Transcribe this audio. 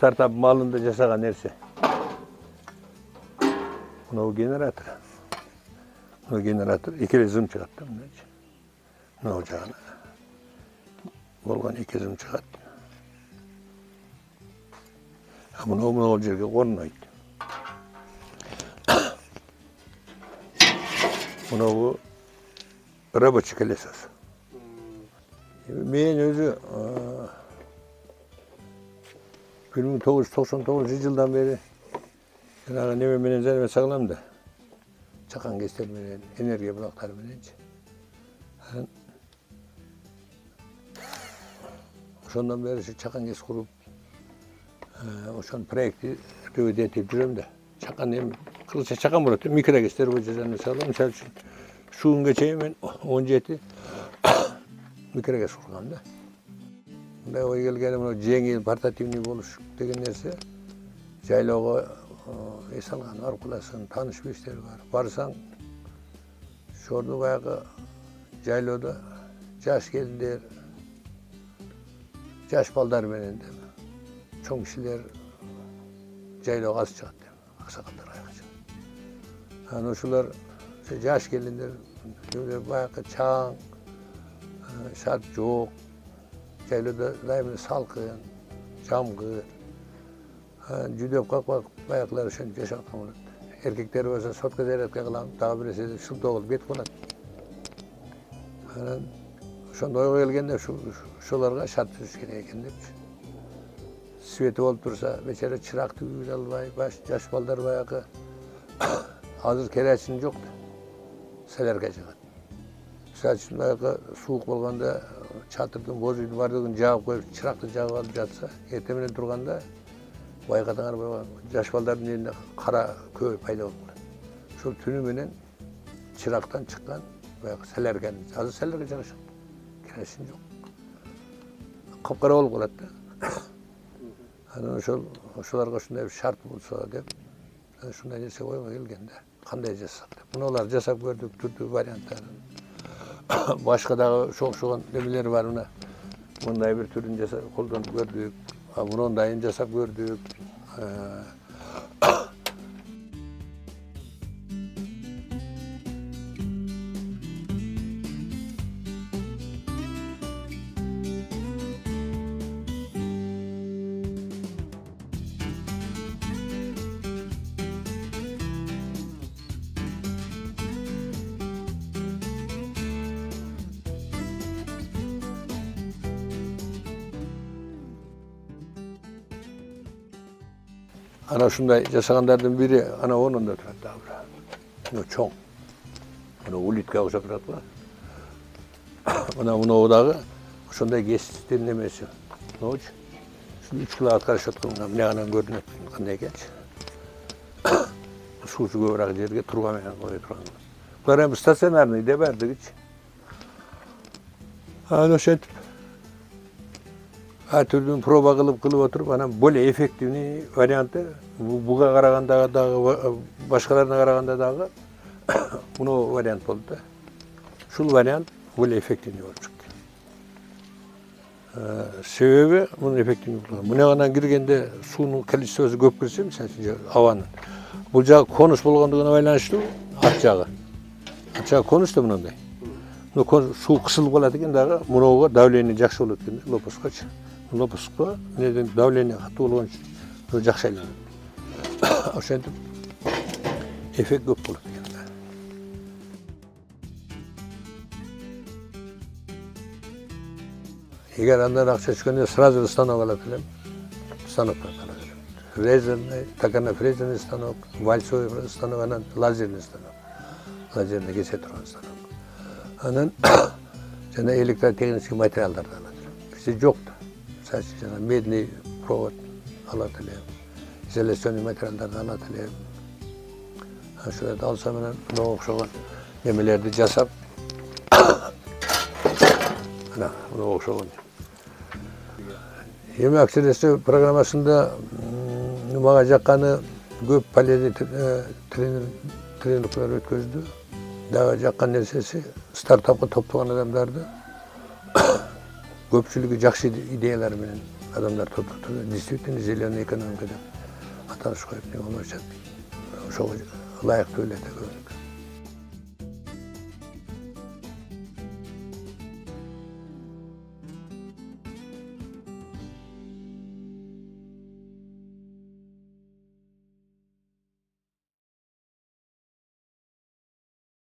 Startup malında жасаған нәрсе. Мынау генератор. Мынау генератор екеуі зым шығады да мына. Мынау жағына. Болған екі зым шығады. Мынау жерге орнайды. Мынау рабочий колесосы. Мен өзі 1999 жылдан бері жаңағы немеменен зәрме сағылам да. Чақан кестерменен, энергия бұлақтарыменен. Ошондан бері чақан кес құрып, ошон проекті рөведе етіп жүрем да. Чақан ем, қылыша чақан бұрады, микрокестер бойынша зәрме сағылам. Мысал үшін, шуынға чейін мен 17 микрокес құрғам да. Мындай ой келгені мынау жеңіл портативный болуш деген нәрсе жайлауға ес алған, арқыласын, таныш бештер бар. Барсаң, шорды баяғы жайлауда жаш келіндер, жаш балдар менен де, чоң кишилер жайлауға аз шығады, ақсақалдар аяға шығады. Ошолар жаш келіндер, баяғы чаң, шарт жоқ, жайлауда дайымын салқын, жамғы, жүдеп қақпақ баяқылар үшін жашаққан болады. Еркектер болса сотқа зарядка қылам, тағы біресе шылды оғыл бет болады. Шонда ойға келгенде шоларға шарт түзіш керек екен деп. Светі болып тұрса, бечері чырақты үйін албай, жаш балдар баяқы азыр керәсін жоқ да, сәлерге жағады. Сәл үшін баяқы суық болғанда чатырдың боз үйдің бардығын жағып қойып, чырақты жағып алып жатса, ертеменен тұрғанда байқатаңар болған жаш балдардың елінде қара көй пайда болып қалады. Сол түніменен чырақтан шыққан сәлерген, азыр сәлерге жаға шықты. Кересін жоқ. Қап-қара болып қалады да. Ошоларға шындай шарт болса деп, шындай нәрсе ойға келгенде, қандай жасақ деп. Мұналар жасап көрдік, түрді варианттарын. Башқадағы шоқ-шоған немелер бар мына. Мұндай бір түрін қолданып көрдік. Мұндайын жасап көрдік. Ana şunday жасағандардың бири ана онунда турат да. Мына чоң. Мына улитка окшоп турат го. Мына дагы ошондой кестин немеси. Ноч. 3 киловатт карашат кылган, мынагынан көрүнөт кандай экенчи. Суусу көбүрөөк жерге турган менен кое турган. Булар эми стационарный деп бардыгычы. Ошентип түрдүн проба кылып отуруп, анан более эффективный варианты буга караганда дагы башкаларына караганда дагы мына вариант болду да. Ушул вариант более эффективный болуп чыкты. Себеби муну эффективный болгон. Мынагынан киргенде суунун количествосу көп кирсе, мисалы үчүн абанын. Бул жагы конус болгондугуна байланыштуу, ат жагы. Ат жагы конус да мындай. Суу кысылып калат экен дагы, мунауга давление жакшы болот экен, лопускачы. Лопускка неден давление катуу болгон үчүн жакшы айланат. Ошентип эффект көп болот экен. Эгер андан акча түшкөндө сразу станок алат элем. Станоктон алат элем. Фрезерный, токарно-фрезерный станок, вальцовый станок, анан лазерный станок. Лазерный кесе турган станок. Анан жана электротехнический материалдарды алат элем. Бизде жок да. Жана медный провод алат элем. Изоляционный материалдарды алат элем. Ошолорду алса менен мына окшогон немелерди жасап, ана мына окшогон. Эми акселерация программасында мага жакканы көп полезный тренингдер өткөздү. Дагы жаккан нерсеси стартапка топтогон адамдарды көпчүлүгү жакшы идеялар менен adamlar tuttu. Действительно зеленая экономика деп аталыш қойып не болмаса ошоға ылайыктуу эле деп